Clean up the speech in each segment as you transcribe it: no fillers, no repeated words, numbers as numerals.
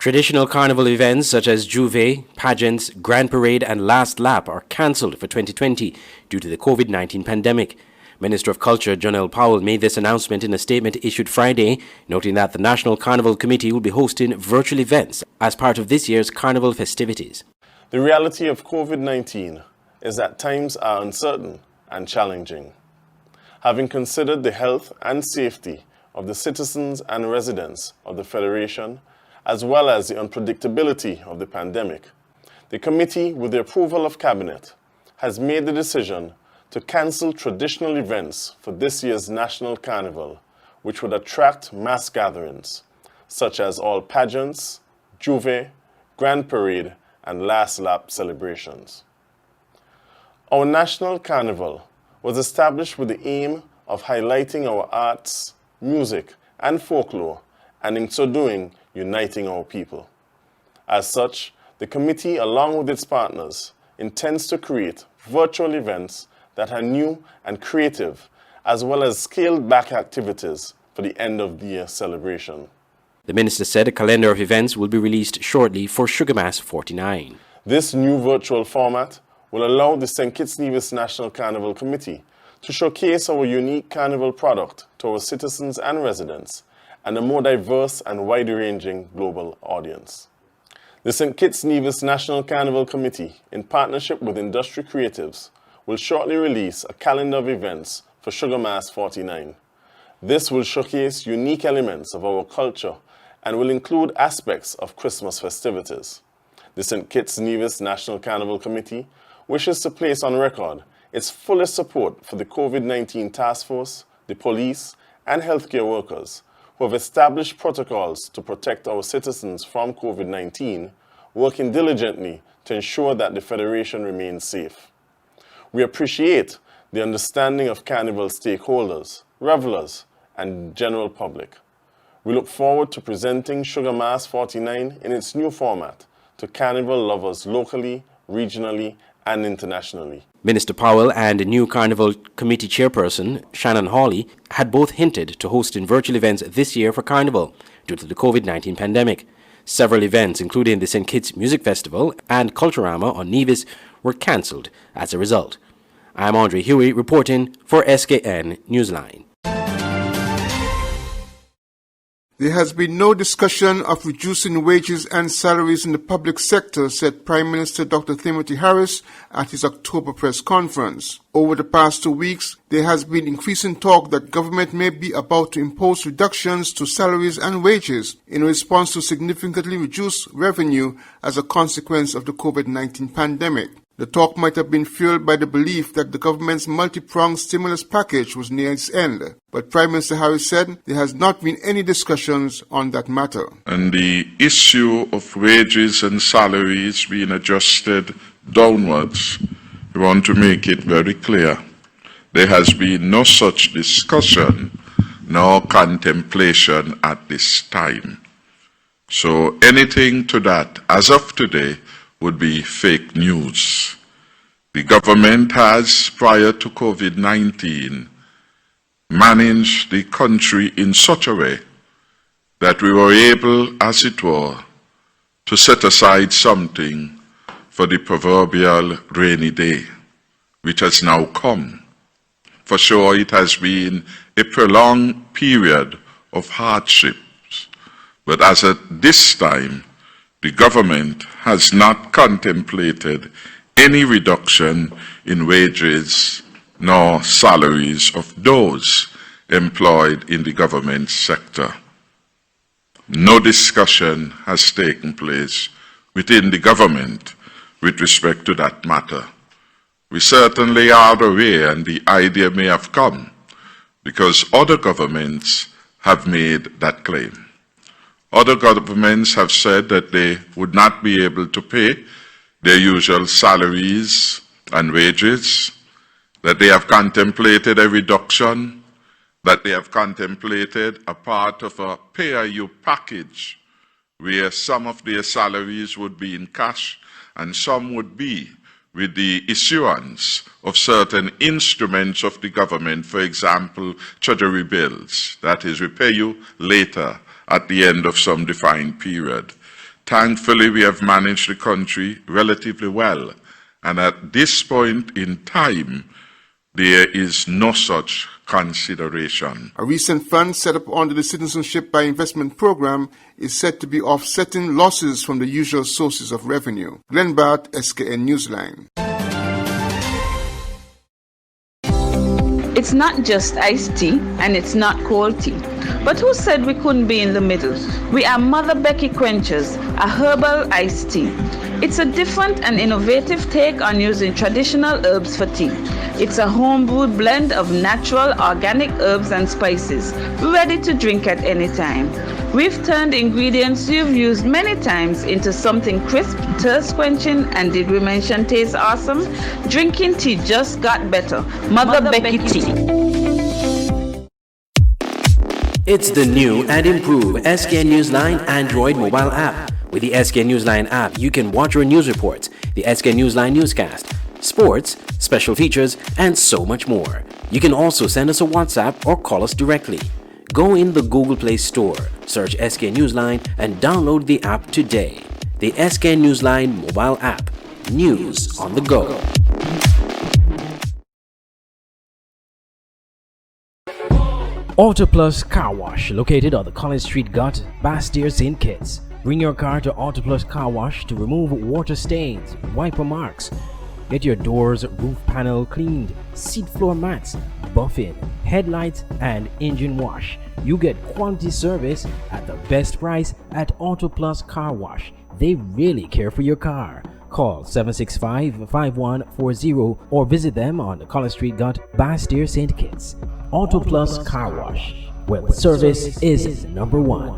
Traditional carnival events such as Juve, pageants, Grand Parade and Last Lap are cancelled for 2020 due to the COVID-19 pandemic. Minister of Culture Janelle Powell made this announcement in a statement issued Friday, noting that the National Carnival Committee will be hosting virtual events as part of this year's carnival festivities. The reality of COVID-19 is that times are uncertain and challenging. Having considered the health and safety of the citizens and residents of the Federation, as well as the unpredictability of the pandemic, the committee, with the approval of Cabinet, has made the decision to cancel traditional events for this year's National Carnival, which would attract mass gatherings, such as all pageants, Juve, Grand Parade, and Last Lap celebrations. Our National Carnival was established with the aim of highlighting our arts, music, and folklore, and in so doing, uniting our people. As such, the committee, along with its partners, intends to create virtual events that are new and creative, as well as scaled-back activities for the end-of-the-year celebration. The minister said a calendar of events will be released shortly for Sugar Mass 49. This new virtual format will allow the St. Kitts Nevis National Carnival Committee to showcase our unique carnival product to our citizens and residents, and a more diverse and wide-ranging global audience. The St. Kitts Nevis National Carnival Committee, in partnership with industry creatives, will shortly release a calendar of events for Sugar Mass 49. This will showcase unique elements of our culture and will include aspects of Christmas festivities. The St. Kitts Nevis National Carnival Committee wishes to place on record its fullest support for the COVID-19 task force, the police, and healthcare workers who have established protocols to protect our citizens from COVID-19, working diligently to ensure that the Federation remains safe. We appreciate the understanding of Carnival stakeholders, revelers, and general public. We look forward to presenting Sugar Mass 49 in its new format to Carnival lovers locally, regionally, and internationally. Minister Powell and new Carnival Committee Chairperson Shannon Hawley had both hinted to hosting virtual events this year for Carnival due to the COVID-19 pandemic. Several events, including the St. Kitts Music Festival and Culturama on Nevis, were cancelled as a result. I'm Andre Huey reporting for Skn Newsline. There has been no discussion of reducing wages and salaries in the public sector, said Prime Minister Dr. Timothy Harris at his October press conference. Over the past 2 weeks, there has been increasing talk that government may be about to impose reductions to salaries and wages in response to significantly reduced revenue as a consequence of the COVID-19 pandemic. The talk might have been fueled by the belief that the government's multi-pronged stimulus package was near its end. But Prime Minister Harris said there has not been any discussions on that matter. And the issue of wages and salaries being adjusted downwards, we want to make it very clear. There has been no such discussion nor contemplation at this time. So anything to that, as of today, would be fake news. The government has, prior to COVID-19, managed the country in such a way that we were able, as it were, to set aside something for the proverbial rainy day, which has now come. For sure, it has been a prolonged period of hardships, but as at this time, the government has not contemplated any reduction in wages nor salaries of those employed in the government sector. No discussion has taken place within the government with respect to that matter. We certainly are aware, and the idea may have come because other governments have made that claim. Other governments have said that they would not be able to pay their usual salaries and wages, that they have contemplated a reduction, that they have contemplated a part of a pay-as-you package where some of their salaries would be in cash and some would be with the issuance of certain instruments of the government, for example, treasury bills, that is, we pay you later at the end of some defined period. Thankfully, we have managed the country relatively well, and at this point in time, there is no such consideration. A recent fund set up under the Citizenship by Investment Program is said to be offsetting losses from the usual sources of revenue. Glenn Bart, Skn Newsline. It's not just iced tea and it's not cold tea. But who said we couldn't be in the middle? We are Mother Becky Quenchers, a herbal iced tea. It's a different and innovative take on using traditional herbs for tea. It's a home-brewed blend of natural organic herbs and spices, ready to drink at any time. We've turned ingredients you've used many times into something crisp, thirst-quenching, and did we mention taste awesome? Drinking tea just got better. Mother Becky Tea. It's the new and improved Skn Newsline Android mobile app. With the Skn Newsline app, you can watch your news reports, the Skn Newsline Newscast, sports, special features, and so much more. You can also send us a WhatsApp or call us directly. Go in the Google Play Store, search Skn Newsline, and download the app today. The Skn Newsline mobile app. News on the go. Auto Plus Car Wash, located on the College Street Gut, Bastyr, St. Kitts. Bring your car to Auto Plus Car Wash to remove water stains, wiper marks. Get your doors, roof panel cleaned, seat floor mats, buffing, headlights, and engine wash. You get quality service at the best price at Auto Plus Car Wash. They really care for your car. Call 765-5140 or visit them on the College Street Gut, Bastyr, St. Kitts. Auto Plus Car Wash, where the service is number one.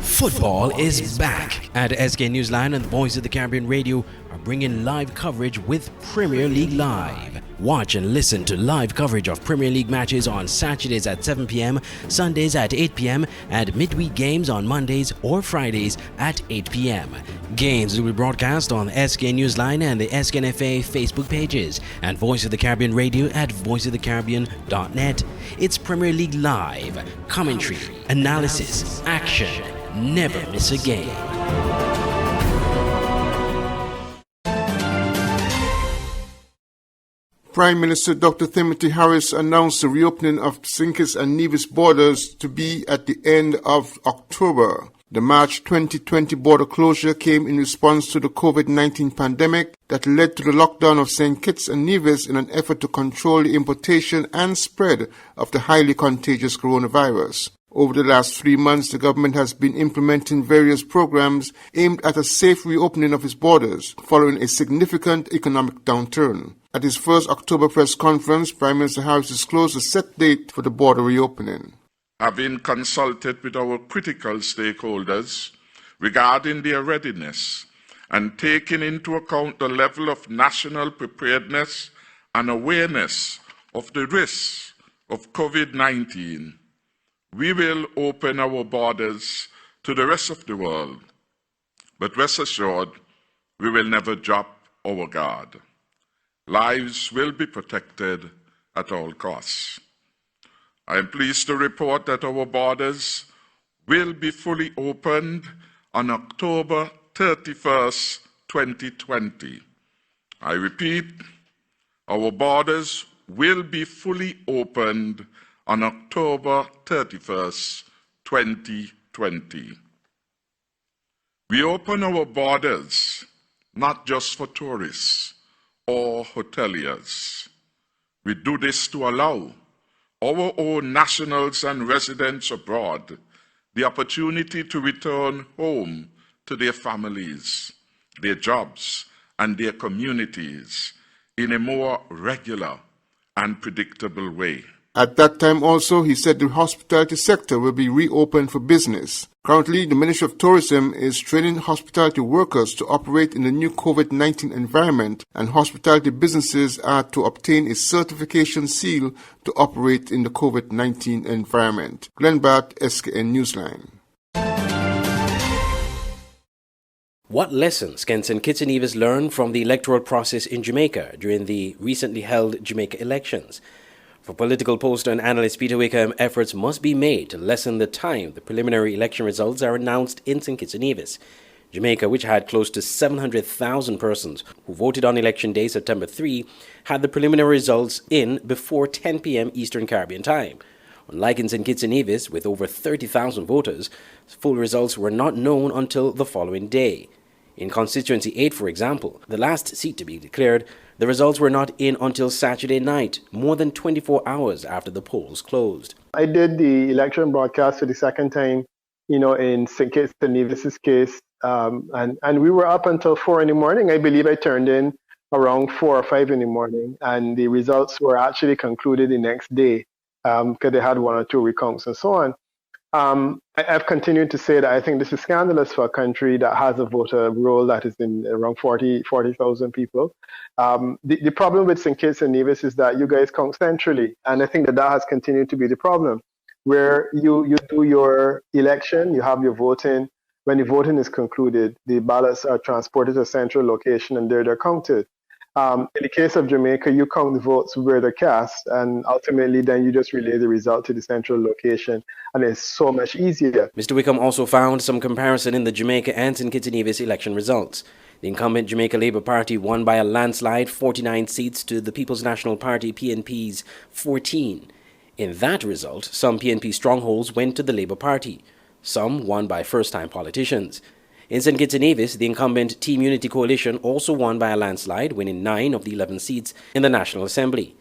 Football is back at Skn Newsline, and the Voice of the Caribbean Radio are bringing live coverage with Premier League Live. Watch and listen to live coverage of Premier League matches on Saturdays at 7 p.m., Sundays at 8 p.m., and midweek games on Mondays or Fridays at 8 p.m. Games will be broadcast on Skn Newsline and the SKNFA Facebook pages, and Voice of the Caribbean Radio at voiceofthecaribbean.net. It's Premier League Live. Commentary, analysis, action. Never miss a game. Prime Minister Dr. Timothy Harris announced the reopening of Kitts and Nevis borders to be at the end of October. The March 2020 border closure came in response to the COVID-19 pandemic that led to the lockdown of St. Kitts and Nevis in an effort to control the importation and spread of the highly contagious coronavirus. Over the last 3 months, the government has been implementing various programs aimed at a safe reopening of its borders, following a significant economic downturn. At his first October press conference, Prime Minister Harris disclosed a set date for the border reopening. Having consulted with our critical stakeholders regarding their readiness and taking into account the level of national preparedness and awareness of the risks of COVID-19, we will open our borders to the rest of the world. But rest assured, we will never drop our guard. Lives will be protected at all costs. I am pleased to report that our borders will be fully opened on October 31st, 2020. I repeat, our borders will be fully opened on October 31st, 2020. We open our borders not just for tourists or hoteliers. We do this to allow our own nationals and residents abroad the opportunity to return home to their families, their jobs, and their communities in a more regular and predictable way. At that time also, he said the hospitality sector will be reopened for business. Currently, the Ministry of Tourism is training hospitality workers to operate in the new COVID-19 environment, and hospitality businesses are to obtain a certification seal to operate in the COVID-19 environment. Glenn Bart, Skn Newsline. What lessons can St. Kitts and Nevis learn from the electoral process in Jamaica during the recently held Jamaica elections? For political pollster and analyst Peter Wickham, efforts must be made to lessen the time the preliminary election results are announced in St. Kitts Nevis. Jamaica, which had close to 700,000 persons who voted on election day September 3, had the preliminary results in before 10 p.m. Eastern Caribbean time. Unlike in St. Kitts Nevis, with over 30,000 voters, full results were not known until the following day. In Constituency 8, for example, the last seat to be declared, the results were not in until Saturday night, more than 24 hours after the polls closed. I did the election broadcast for the second time, in St. Kitts Nevis's case, and we were up until 4 in the morning. I believe I turned in around 4 or 5 in the morning, and the results were actually concluded the next day because they had 1 or 2 recounts and so on. I've continued to say that I think this is scandalous for a country that has a voter roll that is in around 40,000 people. The problem with St. Kitts and Nevis is that you guys count centrally, and I think that has continued to be the problem, where you do your election, you have your voting. When the voting is concluded, the ballots are transported to a central location, and there they're counted. In the case of Jamaica, you count the votes where they're cast, and ultimately then you just relay the result to the central location, and it's so much easier. Mr. Wickham also found some comparison in the Jamaica and St. Kitts Nevis election results. The incumbent Jamaica Labour Party won by a landslide 49 seats to the People's National Party PNP's 14. In that result, some PNP strongholds went to the Labour Party. Some won by first-time politicians. In St. Kitts Nevis, the incumbent Team Unity Coalition also won by a landslide, winning 9 of the 11 seats in the National Assembly.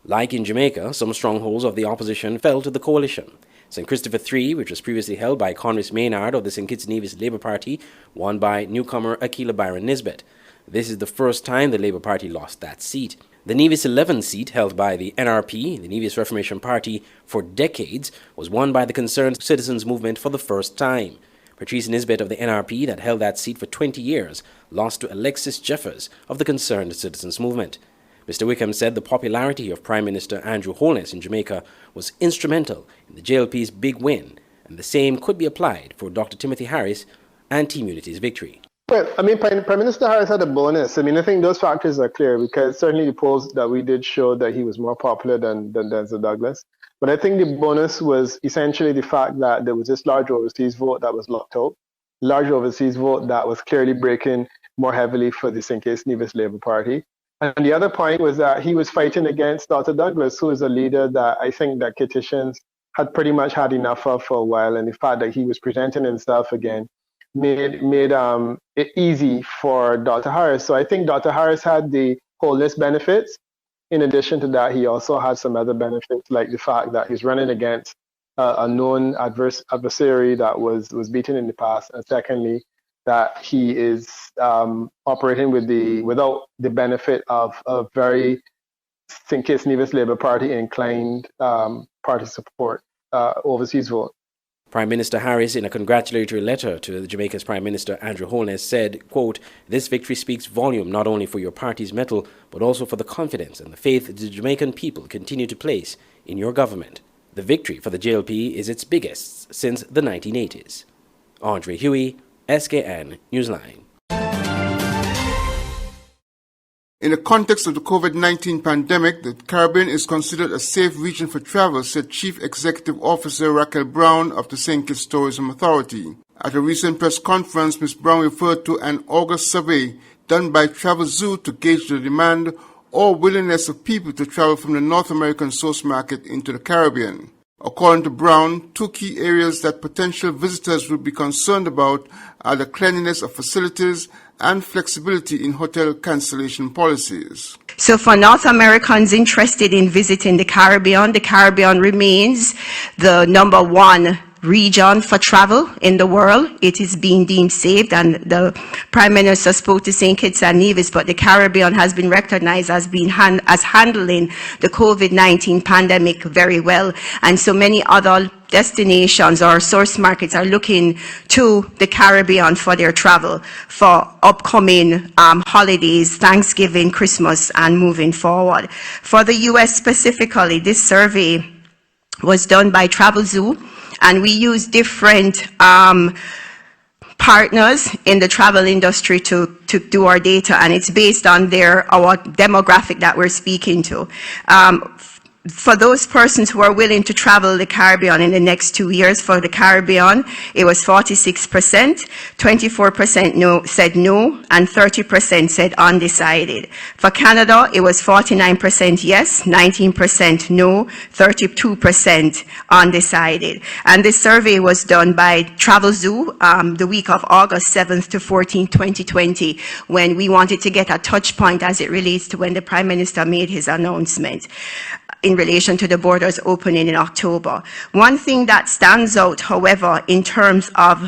Like in Jamaica, some strongholds of the opposition fell to the coalition. St. Christopher III, which was previously held by Conris Maynard of the St. Kitts Nevis Labour Party, won by newcomer Akila Byron Nisbet. This is the first time the Labour Party lost that seat. The Nevis 11 seat, held by the NRP, the Nevis Reformation Party, for decades, was won by the Concerned Citizens Movement for the first time. Patrice Nisbet of the NRP, that held that seat for 20 years, lost to Alexis Jeffers of the Concerned Citizens Movement. Mr. Wickham said the popularity of Prime Minister Andrew Holness in Jamaica was instrumental in the JLP's big win, and the same could be applied for Dr. Timothy Harris and Team Unity's victory. Well, Prime Minister Harris had a bonus. I think those factors are clear because certainly the polls that we did show that he was more popular than Denzel Douglas. But I think the bonus was essentially the fact that there was this large overseas vote that was locked out, large overseas vote that was clearly breaking more heavily for the St. Kitts Nevis Labour Party. And the other point was that he was fighting against Dr. Douglas, who is a leader that I think that Kittitians had pretty much had enough of for a while. And the fact that he was presenting himself again made it easy for Dr. Harris. So I think Dr. Harris had the wholeness benefits. In addition to that, he also had some other benefits, like the fact that he's running against a known adversary that was beaten in the past, and secondly, that he is operating without the benefit of a very St. Kitts Nevis Labour Party inclined party support overseas vote. Prime Minister Harris, in a congratulatory letter to Jamaica's Prime Minister Andrew Holness, said, quote, "This victory speaks volume not only for your party's mettle, but also for the confidence and the faith the Jamaican people continue to place in your government. The victory for the JLP is its biggest since the 1980s. Andre Huey, Skn Newsline. In the context of the COVID-19 pandemic, the Caribbean is considered a safe region for travel, said Chief Executive Officer Raquel Brown of the St. Kitts Tourism Authority. At a recent press conference, Ms. Brown referred to an August survey done by Travel Zoo to gauge the demand or willingness of people to travel from the North American source market into the Caribbean. According to Brown, 2 key areas that potential visitors would be concerned about are the cleanliness of facilities and flexibility in hotel cancellation policies. So for North Americans interested in visiting the Caribbean remains the #1 region for travel in the world. It is being deemed safe, and the Prime Minister spoke to St. Kitts and Nevis, but the Caribbean has been recognized as being as handling the COVID-19 pandemic very well, and so many other destinations or source markets are looking to the Caribbean for their travel for upcoming holidays, Thanksgiving, Christmas, and moving forward. For the U.S. specifically, this survey was done by Travel Zoo, and we use different partners in the travel industry to do our data, and it's based on our demographic that we're speaking to. For those persons who are willing to travel the Caribbean in the next 2 years, for the Caribbean, it was 46%, 24% said no, and 30% said undecided. For Canada, it was 49% yes, 19% no, 32% undecided. And this survey was done by Travel Zoo the week of August 7th to 14th, 2020, when we wanted to get a touch point as it relates to when the Prime Minister made his announcement in relation to the borders opening in October. One thing that stands out, however, in terms of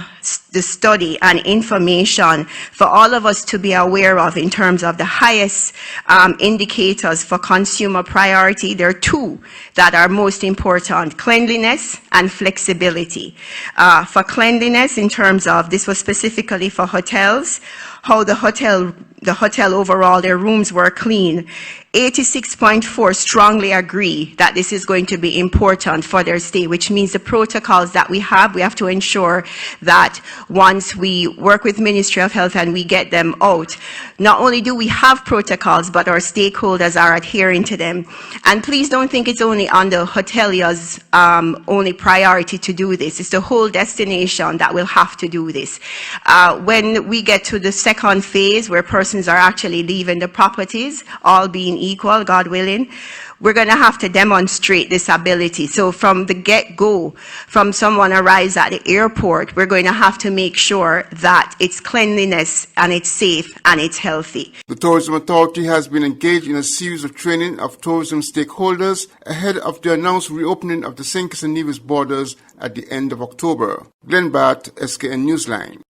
the study and information for all of us to be aware of in terms of the highest indicators for consumer priority, there are two that are most important: cleanliness and flexibility. For cleanliness, in terms of, this was specifically for hotels, how the hotel overall, their rooms were clean. 86.4 strongly agree that this is going to be important for their stay, which means the protocols that we have to ensure that once we work with Ministry of Health and we get them out, not only do we have protocols, but our stakeholders are adhering to them. And please don't think it's only on the hoteliers' only priority to do this. It's the whole destination that will have to do this. When we get to the second phase, where persons are actually leaving the properties, all being equal, God willing, we're going to have to demonstrate this ability. So from the get-go, from someone arrives at the airport, we're going to have to make sure that it's cleanliness and it's safe and it's healthy. The Tourism Authority has been engaged in a series of training of tourism stakeholders ahead of the announced reopening of the St. Kitts Nevis borders at the end of October. Glenn Batt, Skn Newsline.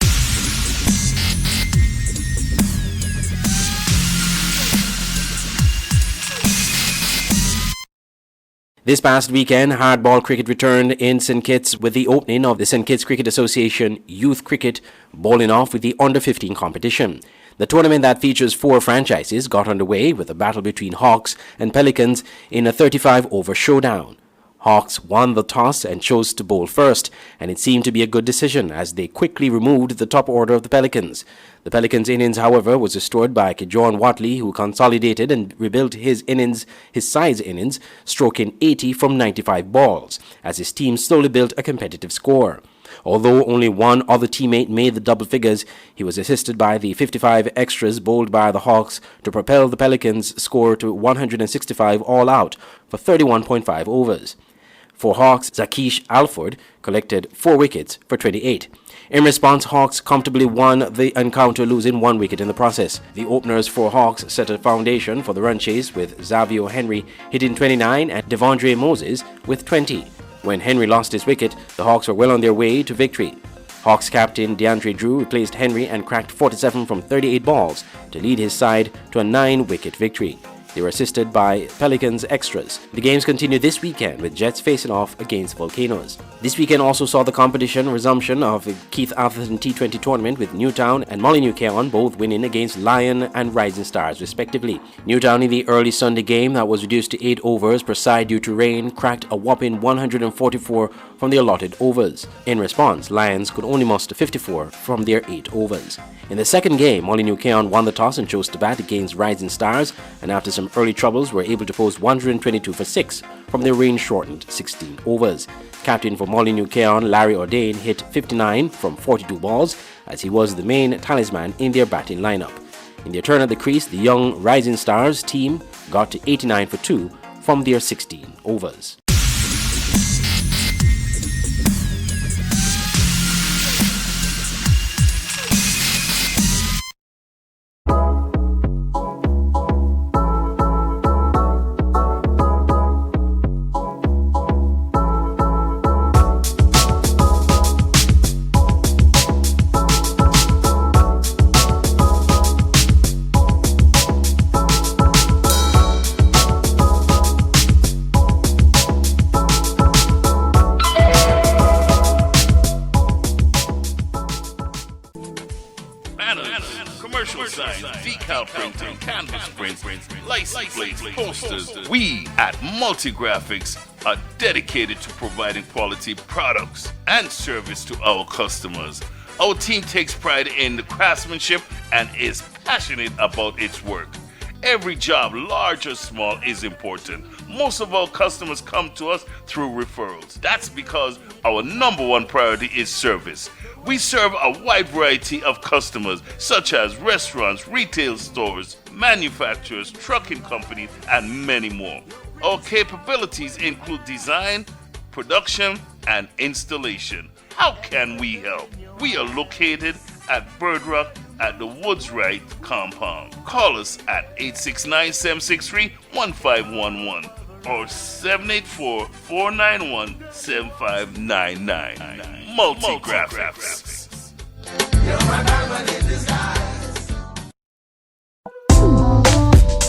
This past weekend, hardball cricket returned in St. Kitts with the opening of the St. Kitts Cricket Association Youth Cricket bowling off with the Under-15 competition. The tournament that features 4 franchises got underway with a battle between Hawks and Pelicans in a 35-over showdown. Hawks won the toss and chose to bowl first, and it seemed to be a good decision as they quickly removed the top order of the Pelicans. The Pelicans' innings, however, was restored by John Watley, who consolidated and rebuilt his side's innings, stroking 80 from 95 balls, as his team slowly built a competitive score. Although only one other teammate made the double figures, he was assisted by the 55 extras bowled by the Hawks to propel the Pelicans' score to 165 all out for 31.5 overs. For Hawks, Zakish Alford collected 4 wickets for 28. In response, Hawks comfortably won the encounter, losing 1 wicket in the process. The openers for Hawks set a foundation for the run chase, with Xavier Henry hitting 29 and Devondre Moses with 20. When Henry lost his wicket, the Hawks were well on their way to victory. Hawks captain DeAndre Drew replaced Henry and cracked 47 from 38 balls to lead his side to a 9-wicket victory. They were assisted by Pelicans extras. The games continued this weekend with Jets facing off against Volcanoes. This weekend also saw the competition resumption of the Keith Atherton T20 tournament, with Newtown and Molyneux Keon both winning against Lion and Rising Stars respectively. Newtown, in the early Sunday game that was reduced to 8 overs per side due to rain, cracked a whopping 144 from the allotted overs. In response, Lions could only muster 54 from their 8 overs. In the second game, Molyneux Keon won the toss and chose to bat against Rising Stars, and after some early troubles were able to post 122 for 6 from their rain-shortened 16 overs. Captain for Molyneux Keon, Larry Ordain, hit 59 from 42 balls, as he was the main talisman in their batting lineup. In their turn at the crease, the young Rising Stars team got to 89 for 2 from their 16 overs. Decal printing, canvas prints, license plates, posters. We at Multigraphics are dedicated to providing quality products and service to our customers. Our team takes pride in the craftsmanship and is passionate about its work. Every job, large or small, is important. Most of our customers come to us through referrals. That's because our number one priority is service. We serve a wide variety of customers, such as restaurants, retail stores, manufacturers, trucking companies, and many more. Our capabilities include design, production, and installation. How can we help? We are located at Bird Rock at the Woods Right compound. Call us at 869-763-1511 or 784-491-7599. Multi-Graphics.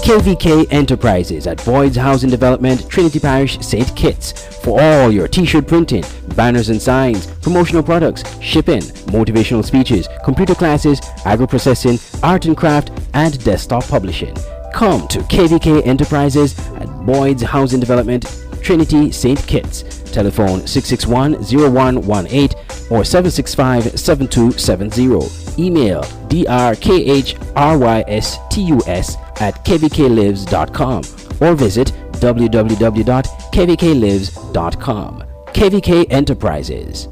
KVK Enterprises at Boyd's Housing Development, Trinity Parish, St. Kitts. For all your t-shirt printing, banners and signs, promotional products, shipping, motivational speeches, computer classes, agro-processing, art and craft, and desktop publishing. Come to KVK Enterprises at Boyd's Housing Development, Trinity, St. Kitts. Telephone 661-0118 or 765-7270. Email drkhrystus@kvklives.com or visit www.kvklives.com. KVK Enterprises.